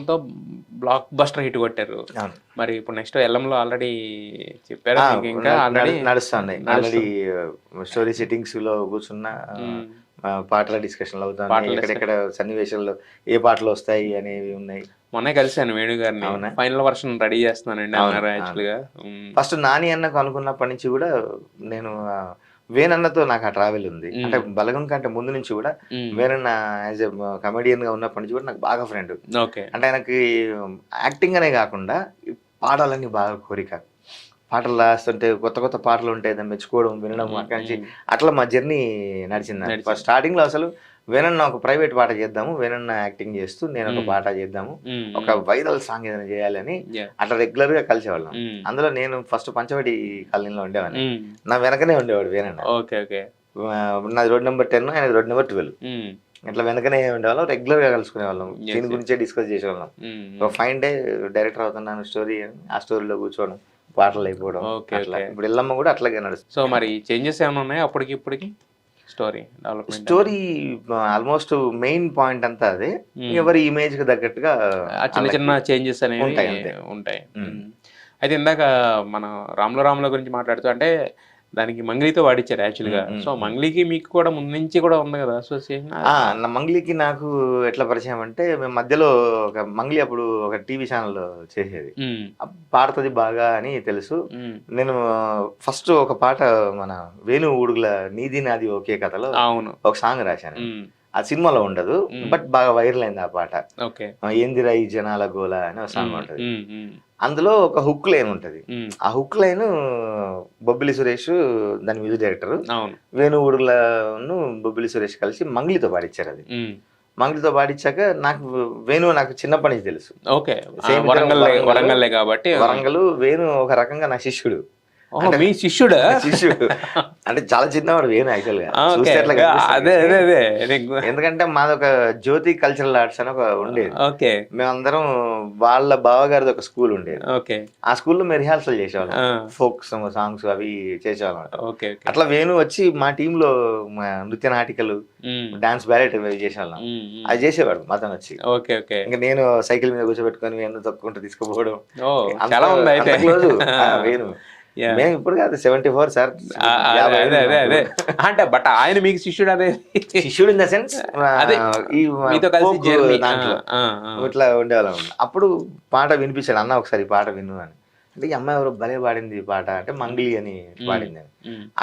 తో block buster hit కొట్టారు. మరి ఇప్పుడు నెక్స్ట్ ఎల్లంలో ఆల్రెడీ చెప్పారా? ఇంకా ఆల్రెడీ నడుస్తుంది. ఆల్రెడీ స్టోరీ సెట్టింగ్స్ లో కూర్చున్న పాటల డిస్కషన్లు అవుతాయి. ఎక్కడెక్కడ సన్నివేశాల్లో ఏ పాటలు వస్తాయి అనేవి ఉన్నాయి. మొన్నే కలిసాను వేణు గారిని. ఫైనల్ వర్షన్ రెడీ చేస్తున్నానండి అన్నారు. యాక్చువల్గా ఫస్ట్ నాని అన్నకు అనుకున్నప్పటి నుంచి కూడా నేను వేణన్నతో నాకు ఆ ట్రావెల్ ఉంది. అంటే బలగం కంటే ముందు నుంచి కూడా వేణన్న యాజ్ ఎ కమెడియన్ గా ఉన్నప్పటి నుంచి కూడా నాకు బాగా ఫ్రెండ్. అంటే ఆయనకి యాక్టింగ్ అనే కాకుండా పాడాలని బాగా కోరిక. పాటలు రాస్తుంటే కొత్త కొత్త పాటలు ఉంటాయి, దాన్ని మెచ్చుకోవడం, వినడం, అక్కడి నుంచి అట్లా మా జర్నీ నడిచింది. ఫస్ట్ స్టార్టింగ్ లో అసలు వేణన్న ఒక ప్రైవేట్ పాట చేద్దాము, వేణన్న యాక్టింగ్ చేస్తూ నేను ఒక పాట చేద్దాము, ఒక వైరల్ సాంగ్ ఏదైనా చేయాలని అట్లా రెగ్యులర్ గా కలిసేవాళ్ళం. అందులో నేను ఫస్ట్ పంచవటి కాలనీలో ఉండేవాడిని. నా వెనకనే ఉండేవాడు వేణన్న. నాది రోడ్ నెంబర్ 10, ఆయన రోడ్ నెంబర్ 12. ఇట్లా వెనకనే ఉండేవాళ్ళం, రెగ్యులర్ గా కలుసుకునే వాళ్ళం, దీని గురించే డిస్కస్ చేసేవాళ్ళం. ఒక ఫైన్ డే డైరెక్టర్ అవుతున్నాను స్టోరీ అని, ఆ స్టోరీలో కూర్చోవడం, పాటలు అయిపోవడం. ఇప్పుడు ఎల్లమ్మ కూడా అట్లాగే నడుస్తుంది. సో మరి చేంజెస్ ఏమైనా ఉన్నాయా అప్పటికి ఇప్పటికి? స్టోరీ ఆల్మోస్ట్ మెయిన్ పాయింట్ అంతా అదే, ఎవరి ఇమేజ్ కి తగ్గట్టుగా చిన్న చిన్న చేంజెస్ అనేవి ఉంటాయి. అయితే ఇందాక మన రాముల గురించి మాట్లాడుతూ అంటే దానికి మంగ్లీతో వాడిచ్చారు యాక్చువల్గా. సో మంగ్లీకి మీకు కూడా ముందు నుంచి కూడా ఉంది కదా అసోసియేషన్? మంగ్లీకి నాకు ఎట్లా పరిచయం అంటే, మేము మధ్యలో ఒక మంగ్లీ అప్పుడు ఒక టీవీ ఛానల్ చేసేది, పాడుతుంది బాగా అని తెలుసు. నేను ఫస్ట్ ఒక పాట మన వేణు ఊడుగుల నీది నాది ఒకే కథలో ఒక సాంగ్ రాశాను. ఆ సినిమాలో ఉండదు, బట్ బాగా వైరల్ అయింది ఆ పాట. ఏందిరా ఈ జనాల గోల అని ఒక సాంగ్ ఉంటది. అందులో ఒక హుక్ లైన్ ఉంటది. ఆ హుక్ లైన్ బొబ్బిలి సురేష్ దాని మ్యూజిక్ డైరెక్టర్, వేణు ఊడుగులను బొబ్బిలి సురేష్ కలిసి మంగ్లీతో పాడిచ్చారు. అది మంగ్లీతో పాడిచ్చాక నాకు చిన్నప్పటి నుంచి తెలుసు. వరంగల్ వేణు ఒక రకంగా నా శిష్యుడు. మీ శిష్యుడా? శిష్యుడు అంటే చాలా చిన్నవాడు వేణు యాక్చువల్ గా. ఎందుకంటే మాదొక జ్యోతి కల్చరల్ ఆర్ట్స్ అని ఒక ఉండేది. మేమందరం వాళ్ళ బావగారిది ఒక స్కూల్ ఉండేది. ఆ స్కూల్లో మేము రిహార్సల్ చేసేవాళ్ళం, ఫోక్ సాంగ్స్ అవి చేసేవాళ్ళం. అట్లా వేణు వచ్చి మా టీంలో నృత్య నాటికలు, డాన్స్ బ్యాలెట్ చేసేవాళ్ళం. అది చేసేవాడు మాతో వచ్చి. ఇంకా నేను సైకిల్ మీద కూర్చోబెట్టుకొని వేణు తొక్కుంటూ తీసుకుపోవడం. క్లోజ్ వేణు. మేము ఇప్పుడు కాదు 74 సార్. అంటే బట్ ఆయన మీకు శిష్యుడు? అదే శిష్యుడు ఇన్ ద సెన్స్ ఇట్లా ఉండేవాళ్ళం. అప్పుడు పాట వినిపించాడు, అన్న ఒకసారి పాట విను అని. అంటే ఈ అమ్మాయి ఎవరు భలే పాడింది పాట అంటే మంగ్లీ అని పాడింది.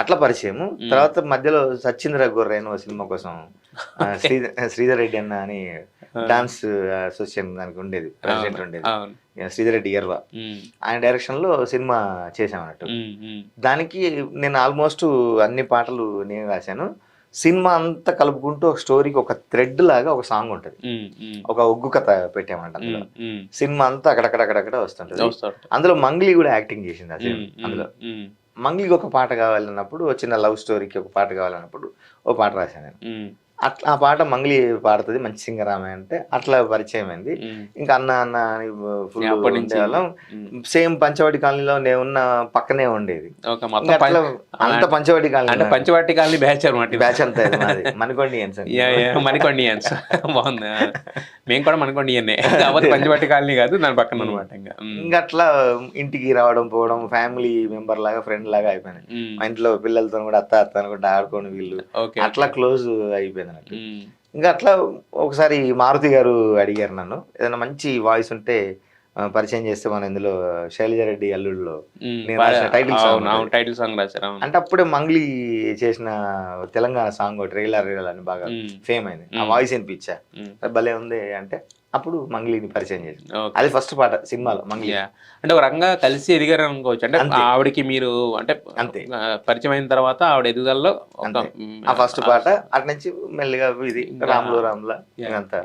అట్లా పరిచయం. తర్వాత మధ్యలో సచ్చింద్ర గొర్రెను సినిమా కోసం శ్రీధర్ రెడ్డి అన్న అని డాన్స్ అసోసియేషన్ దానికి ఉండేది, ప్రెసిడెంట్ ఉండేది, శ్రీధర్ రెడ్డి ఎర్వా. ఆయన డైరెక్షన్ లో సినిమా చేసామన్నట్టు. దానికి నేను ఆల్మోస్ట్ అన్ని పాటలు నేను రాశాను. సినిమా అంతా కలుపుకుంటూ ఒక స్టోరీకి ఒక థ్రెడ్ లాగా ఒక సాంగ్ ఉంటది, ఒక ఒగ్గు కథ పెట్టామంట. అందులో సినిమా అంతా అక్కడక్కడ వస్తుంటది. అందులో మంగ్లీ కూడా యాక్టింగ్ చేసింది ఆ సినిమా. అందులో మంగ్లీకి ఒక పాట కావాలన్నప్పుడు, చిన్న లవ్ స్టోరీకి ఒక పాట కావాలన్నప్పుడు ఒక పాట రాశాను నేను. అట్లా ఆ పాట మంగ్లీ పాడుతుంది, మంచి సింగర్ ఆమె అంటే అట్లా పరిచయం అయింది. ఇంకా అన్న ఫుల్ ఉండేవాళ్ళం. సేమ్ పంచవటి కాలనీలో నేను ఉన్న పక్కనే ఉండేది. అంత పంచవటి కాలనీ అంటే పంచవటి కాలనీ బ్యాచ్ అనమాట. బ్యాచ్ అంతా మణికొండియన్స్. బాగుంది. మేము కూడా మణికొండియన్నే కాబట్టి పంచవటి కాలనీ కాదు, దాని పక్కన అనమాట. ఇంకా అట్లా ఇంటికి రావడం పోవడం, ఫ్యామిలీ మెంబర్ లాగా, ఫ్రెండ్ లాగా అయిపోయినాయి. మా ఇంట్లో పిల్లలతో కూడా అత్త అనుకుంటే ఆడుకోని వీళ్ళు అట్లా క్లోజ్ అయిపోయింది. ఇంకా అట్లా ఒకసారి మారుతి గారు అడిగారు నన్ను, ఏదైనా మంచి వాయిస్ ఉంటే పరిచయం చేస్తే మనం ఇందులో శైలజారెడ్డి అల్లుడులో నేను రాసిన టైటిల్ సాంగ్ రాశారు. అంటే అప్పుడే మంగ్లీ చేసిన తెలంగాణ సాంగ్ ట్రైలర్ అని బాగా ఫేమ్ అయింది. ఆ వాయిస్ వినిపించా, భలే ఉంది అంటే అప్పుడు మంగ్లీని పరిచయం చేసింది. అది ఫస్ట్ పాట సినిమాలో మంగ్లీ. అంటే ఒక రకంగా కలిసి ఎదిగారు అనుకోవచ్చు. అంటే ఆవిడకి మీరు అంటే అంతే పరిచయం అయిన తర్వాత ఆవిడ ఎదుగుదలలో ఆ ఫస్ట్ పాట అటు నుంచి మెల్లిగా ఇది రాములో రాములా ఇదంతా